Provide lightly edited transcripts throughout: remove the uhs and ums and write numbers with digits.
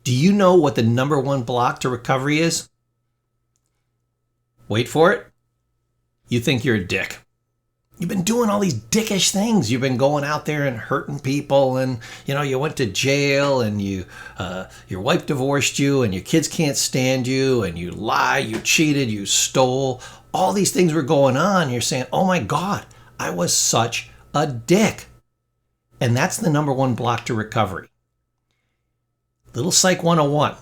Do you know what the number one block to recovery is? Wait for it. You think you're a dick. You've been doing all these dickish things. You've been going out there and hurting people, and you went to jail, and your wife divorced you, and your kids can't stand you, and you lie, you cheated, you stole. All these things were going on. You're saying, oh my God, I was such a dick. And that's the number one block to recovery. Little Psych 101.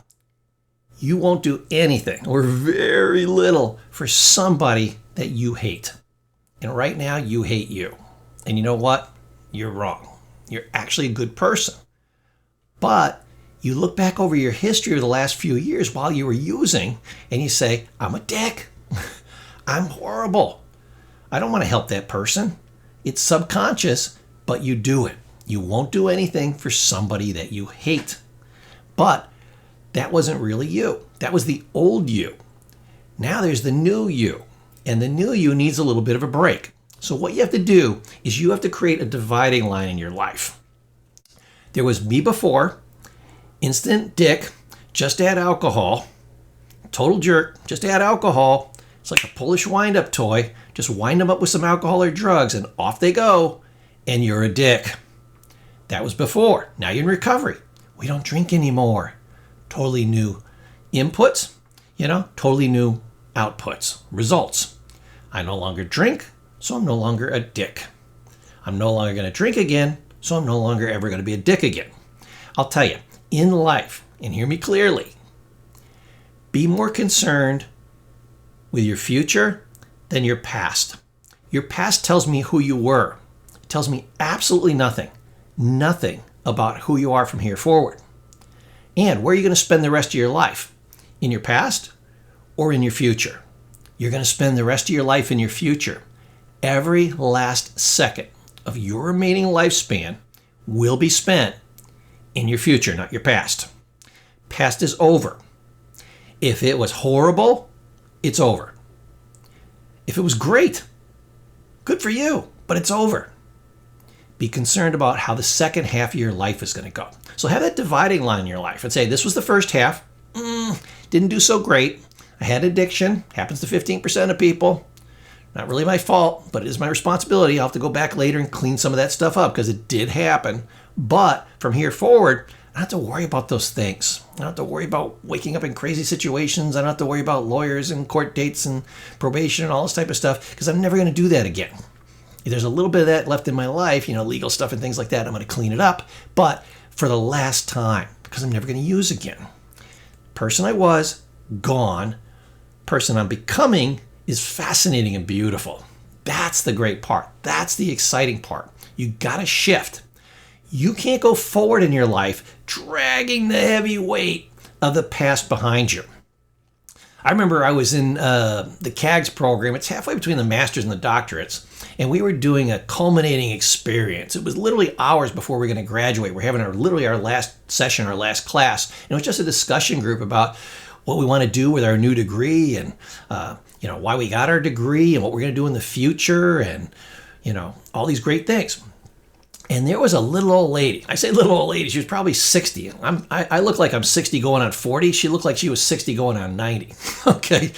You won't do anything or very little for somebody that you hate. And right now, you hate you. And you know what? You're wrong. You're actually a good person. But you look back over your history of the last few years while you were using, and you say, I'm a dick. I'm horrible. I don't want to help that person. It's subconscious, but you do it. You won't do anything for somebody that you hate. But that wasn't really you. That was the old you. Now there's the new you. And the new you needs a little bit of a break. So what you have to do is you have to create a dividing line in your life. There was me before, instant dick, just add alcohol, total jerk, just add alcohol. It's like a Polish wind-up toy. Just wind them up with some alcohol or drugs and off they go, and you're a dick. That was before. Now you're in recovery. We don't drink anymore. Totally new inputs, totally new outputs, results. I no longer drink, so I'm no longer a dick. I'm no longer going to drink again, so I'm no longer ever going to be a dick again. I'll tell you, in life, and hear me clearly, be more concerned with your future than your past. Your past tells me who you were. It tells me absolutely nothing. Nothing about who you are from here forward. And where are you going to spend the rest of your life? In your past or in your future? You're going to spend the rest of your life in your future. Every last second of your remaining lifespan will be spent in your future, not your past. Past is over. If it was horrible, it's over. If it was great, good for you, but it's over. Be concerned about how the second half of your life is going to go. So have that dividing line in your life and say, this was the first half. Didn't do so great. I had addiction. Happens to 15% of people. Not really my fault, but it is my responsibility. I'll have to go back later and clean some of that stuff up because it did happen. But from here forward, I don't have to worry about those things. I don't have to worry about waking up in crazy situations. I don't have to worry about lawyers and court dates and probation and all this type of stuff because I'm never going to do that again. If there's a little bit of that left in my life, legal stuff and things like that, I'm going to clean it up. But for the last time, because I'm never going to use again. Person I was, gone. Person I'm becoming is fascinating and beautiful. That's the great part. That's the exciting part. You got to shift. You can't go forward in your life dragging the heavy weight of the past behind you. I remember I was in the CAGS program. It's halfway between the master's and the doctorates. And we were doing a culminating experience. It was literally hours before we were going to graduate. We're having our last session, our last class. And it was just a discussion group about what we want to do with our new degree and, why we got our degree and what we're going to do in the future and, all these great things. And there was a little old lady. I say little old lady. She was probably 60. I look like I'm 60 going on 40. She looked like she was 60 going on 90. Okay.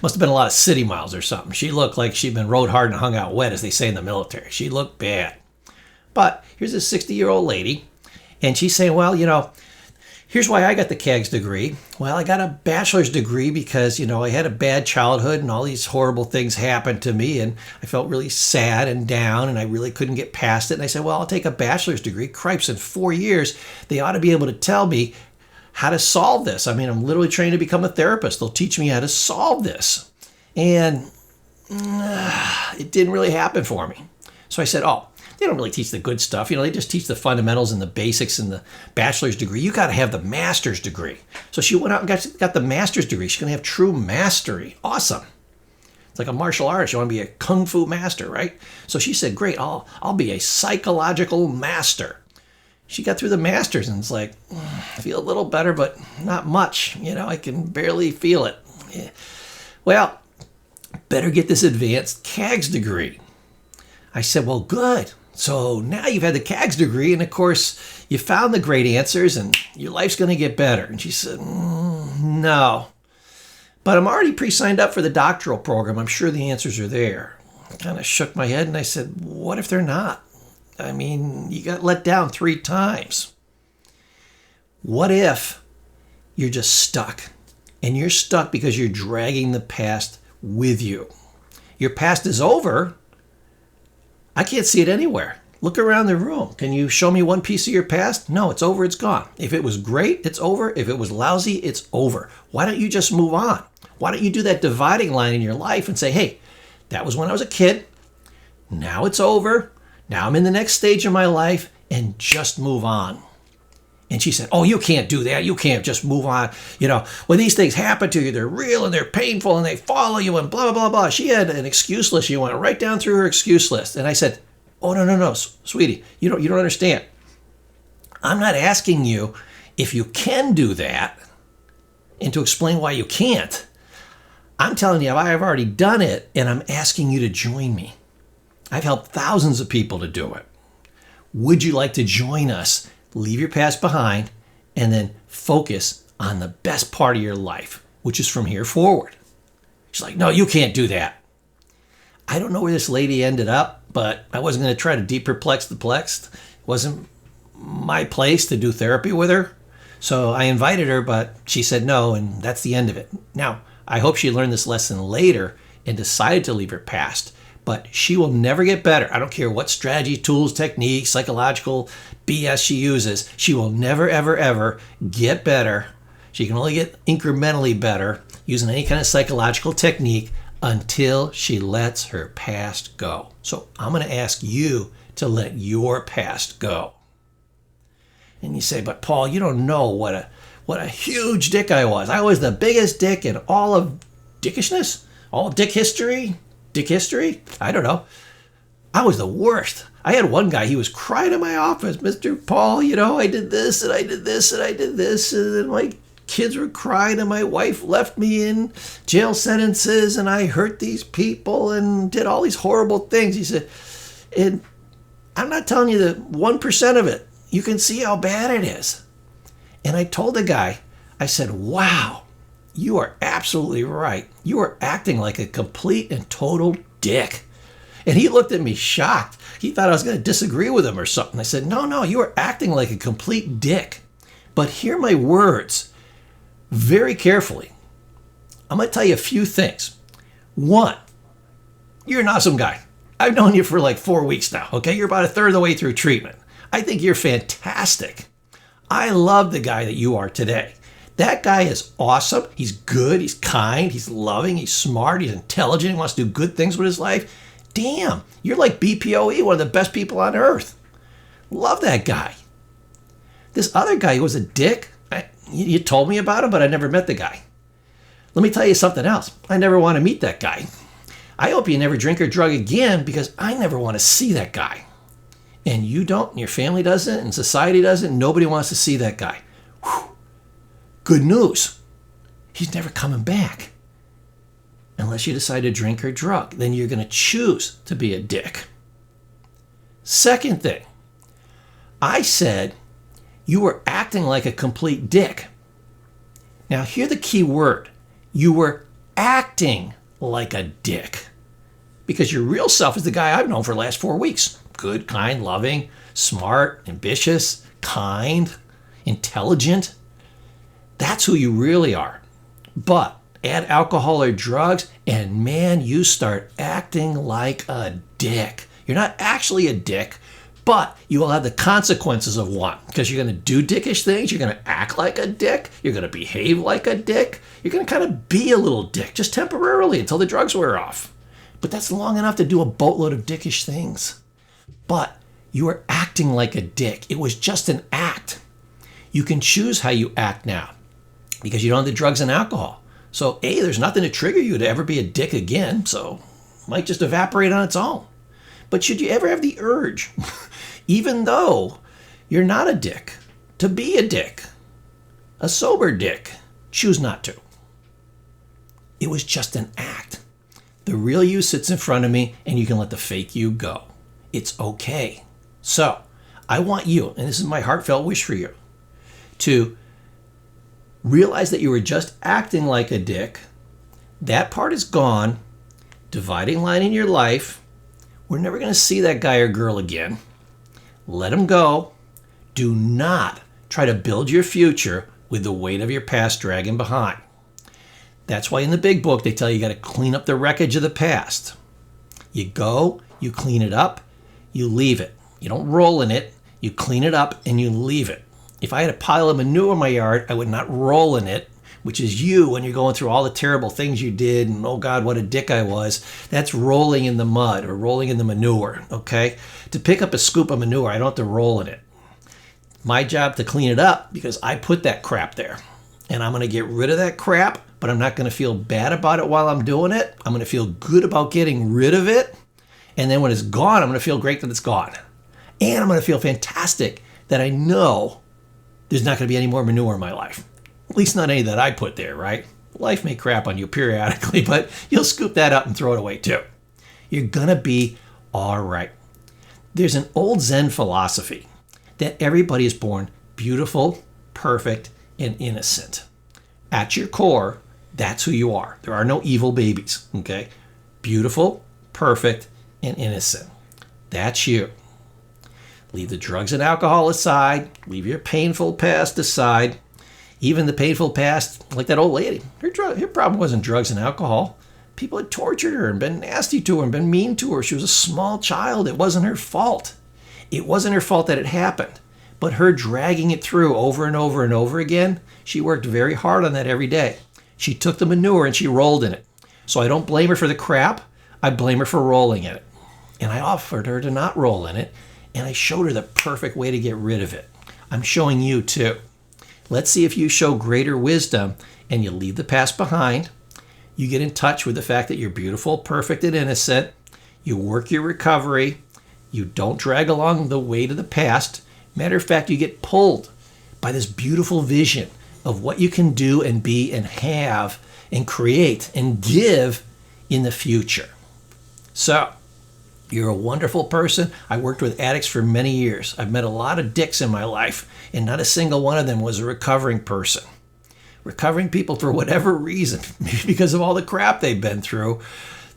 Must have been a lot of city miles or something. She looked like she'd been rode hard and hung out wet, as they say in the military. She looked bad. But here's a 60-year-old lady. And she's saying, well, here's why I got the CAGS degree. Well, I got a bachelor's degree because, I had a bad childhood and all these horrible things happened to me and I felt really sad and down and I really couldn't get past it. And I said, well, I'll take a bachelor's degree. Cripes, in 4 years, they ought to be able to tell me how to solve this. I mean, I'm literally trained to become a therapist. They'll teach me how to solve this. And it didn't really happen for me. So I said, oh, they don't really teach the good stuff. They just teach the fundamentals and the basics in the bachelor's degree. You got to have the master's degree. So she went out and got the master's degree. She's going to have true mastery. Awesome. It's like a martial artist. You want to be a kung fu master, right? So she said, great, I'll be a psychological master. She got through the master's and it's like, I feel a little better, but not much. I can barely feel it. Yeah. Well, better get this advanced CAGS degree. I said, well, good. So now you've had the CAGS degree, and of course, You found the great answers and your life's going to get better. And she said, no. But I'm already pre-signed up for the doctoral program. I'm sure the answers are there. I kind of shook my head and I said, what if they're not? I mean, you got let down 3 times. What if you're just stuck? And you're stuck because you're dragging the past with you. Your past is over. I can't see it anywhere. Look around the room. Can you show me one piece of your past? No, it's over, it's gone. If it was great, it's over. If it was lousy, it's over. Why don't you just move on? Why don't you do that dividing line in your life and say, hey, that was when I was a kid. Now it's over. Now I'm in the next stage of my life, and just move on. And she said, oh, you can't do that. You can't just move on. You know, when these things happen to you, they're real and they're painful and they follow you and blah, blah, blah, blah. She had an excuse list. She went right down through her excuse list. And I said, oh, no, sweetie, you don't understand. I'm not asking you if you can do that and to explain why you can't. I'm telling you, I've already done it, and I'm asking you to join me. I've helped thousands of people to do it. Would you like to join us? Leave your past behind and then focus on the best part of your life, which is from here forward. She's like, no, you can't do that. I don't know where this lady ended up, but I wasn't going to try to de-perplex the plexed. It wasn't my place to do therapy with her. So I invited her, but she said no, and that's the end of it. Now, I hope she learned this lesson later and decided to leave her past. But she will never get better. I don't care what strategy, tools, techniques, psychological BS she uses. She will never, ever, ever get better. She can only get incrementally better using any kind of psychological technique until she lets her past go. So I'm going to ask you to let your past go. And you say, but Paul, you don't know what a huge dick I was. I was the biggest dick in all of dickishness, all of dick history. Dick history? I don't know. I was the worst. I had one guy, he was crying in my office, Mr. Paul, you know, I did this and I did this and I did this, and then my kids were crying and my wife left me in jail sentences and I hurt these people and did all these horrible things. He said, and I'm not telling you the 1% of it. You can see how bad it is. And I told the guy, I said, wow. You are absolutely right. You are acting like a complete and total dick. And he looked at me shocked. He thought I was going to disagree with him or something. I said, no, you are acting like a complete dick. But hear my words very carefully. I'm going to tell you a few things. 1, you're an awesome guy. I've known you for like 4 weeks now, okay? You're about a third of the way through treatment. I think you're fantastic. I love the guy that you are today. That guy is awesome. He's good. He's kind. He's loving. He's smart. He's intelligent. He wants to do good things with his life. Damn, you're like BPOE, one of the best people on earth. Love that guy. This other guy who was a dick, you told me about him, but I never met the guy. Let me tell you something else. I never want to meet that guy. I hope you never drink or drug again because I never want to see that guy. And you don't, and your family doesn't, and society doesn't. Nobody wants to see that guy. Whew. Good news. He's never coming back. Unless you decide to drink or drug. Then you're going to choose to be a dick. Second thing. I said you were acting like a complete dick. Now hear the key word. You were acting like a dick. Because your real self is the guy I've known for the last 4 weeks. Good, kind, loving, smart, ambitious, kind, intelligent. That's who you really are. But add alcohol or drugs, and man, you start acting like a dick. You're not actually a dick, but you will have the consequences of one. Because you're going to do dickish things. You're going to act like a dick. You're going to behave like a dick. You're going to kind of be a little dick, just temporarily until the drugs wear off. But that's long enough to do a boatload of dickish things. But you are acting like a dick. It was just an act. You can choose how you act now. Because you don't have the drugs and alcohol. So A, there's nothing to trigger you to ever be a dick again. So it might just evaporate on its own. But should you ever have the urge, even though you're not a dick, to be a dick, a sober dick, choose not to. It was just an act. The real you sits in front of me and you can let the fake you go. It's okay. So I want you, and this is my heartfelt wish for you, to realize that you were just acting like a dick. That part is gone. Dividing line in your life. We're never going to see that guy or girl again. Let him go. Do not try to build your future with the weight of your past dragging behind. That's why in the big book they tell you got to clean up the wreckage of the past. You go, you clean it up, you leave it. You don't roll in it, you clean it up and you leave it. If I had a pile of manure in my yard, I would not roll in it, which is you when you're going through all the terrible things you did and oh God, what a dick I was. That's rolling in the mud or rolling in the manure, okay? To pick up a scoop of manure, I don't have to roll in it. My job to clean it up because I put that crap there. And I'm going to get rid of that crap, but I'm not going to feel bad about it while I'm doing it. I'm going to feel good about getting rid of it. And then when it's gone, I'm going to feel great that it's gone. And I'm going to feel fantastic that I know there's not going to be any more manure in my life. At least not any that I put there, right? Life may crap on you periodically, but you'll scoop that up and throw it away too. You're going to be all right. There's an old Zen philosophy that everybody is born beautiful, perfect, and innocent. At your core, that's who you are. There are no evil babies, okay? Beautiful, perfect, and innocent. That's you. Leave the drugs and alcohol aside. Leave your painful past aside. Even the painful past, like that old lady. Her problem wasn't drugs and alcohol. People had tortured her and been nasty to her and been mean to her. She was a small child. It wasn't her fault. It wasn't her fault that it happened. But her dragging it through over and over and over again, she worked very hard on that every day. She took the manure and she rolled in it. So I don't blame her for the crap. I blame her for rolling in it. And I offered her to not roll in it. And I showed her the perfect way to get rid of it. I'm showing you too. Let's see if you show greater wisdom and you leave the past behind. You get in touch with the fact that you're beautiful, perfect, and innocent. You work your recovery. You don't drag along the weight of the past. Matter of fact, you get pulled by this beautiful vision of what you can do and be and have and create and give in the future. So, you're a wonderful person. I worked with addicts for many years. I've met a lot of dicks in my life, and not a single one of them was a recovering person. Recovering people, for whatever reason, maybe because of all the crap they've been through,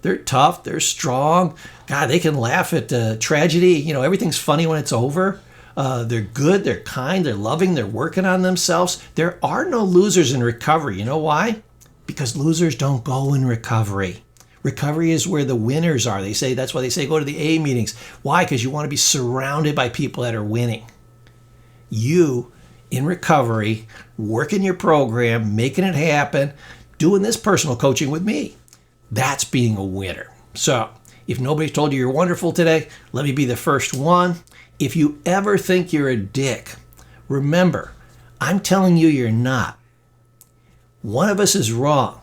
they're tough, they're strong. God, they can laugh at tragedy. You know, everything's funny when it's over. They're good, they're kind, they're loving, they're working on themselves. There are no losers in recovery. You know why? Because losers don't go in recovery. Recovery is where the winners are. That's why they say go to the A meetings. Why? Because you want to be surrounded by people that are winning. You, in recovery, working your program, making it happen, doing this personal coaching with me. That's being a winner. So, if nobody's told you you're wonderful today, let me be the first one. If you ever think you're a dick, remember, I'm telling you you're not. One of us is wrong.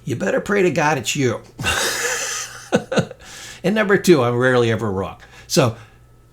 You better pray to God it's you. And number two, I'm rarely ever wrong. So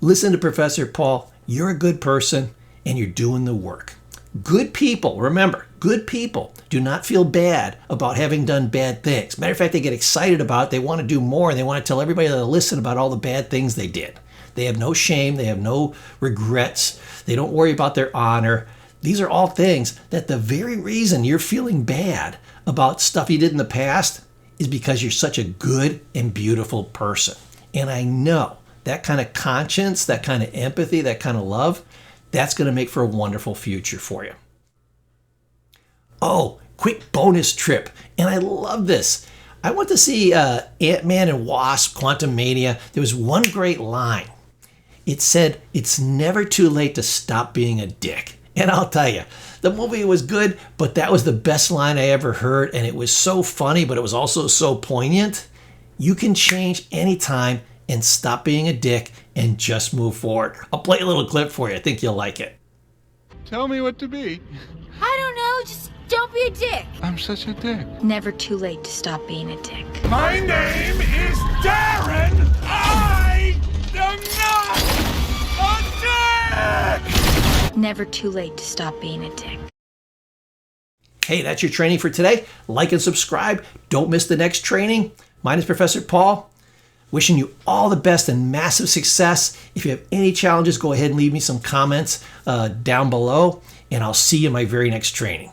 listen to Professor Paul. You're a good person and you're doing the work. Good people, remember, good people do not feel bad about having done bad things. Matter of fact, they get excited about it. They want to do more and they want to tell everybody that listen about all the bad things they did. They have no shame. They have no regrets. They don't worry about their honor. These are all things that the very reason you're feeling bad about stuff you did in the past is because you're such a good and beautiful person. And I know that kind of conscience, that kind of empathy, that kind of love, that's going to make for a wonderful future for you. Oh, quick bonus trip. And I love this. I went to see Ant-Man and Wasp, Quantumania. There was one great line. It said, "It's never too late to stop being a dick." And I'll tell you, the movie was good, but that was the best line I ever heard. And it was so funny, but it was also so poignant. You can change anytime and stop being a dick and just move forward. I'll play a little clip for you. I think you'll like it. Tell me what to be. I don't know, just don't be a dick. I'm such a dick. Never too late to stop being a dick. My name is Darren. I am not a dick. Never too late to stop being a dick. Hey, that's your training for today. Like and subscribe. Don't miss the next training. Mine is Professor Paul. Wishing you all the best and massive success. If you have any challenges, go ahead and leave me some comments down below, and I'll see you in my very next training.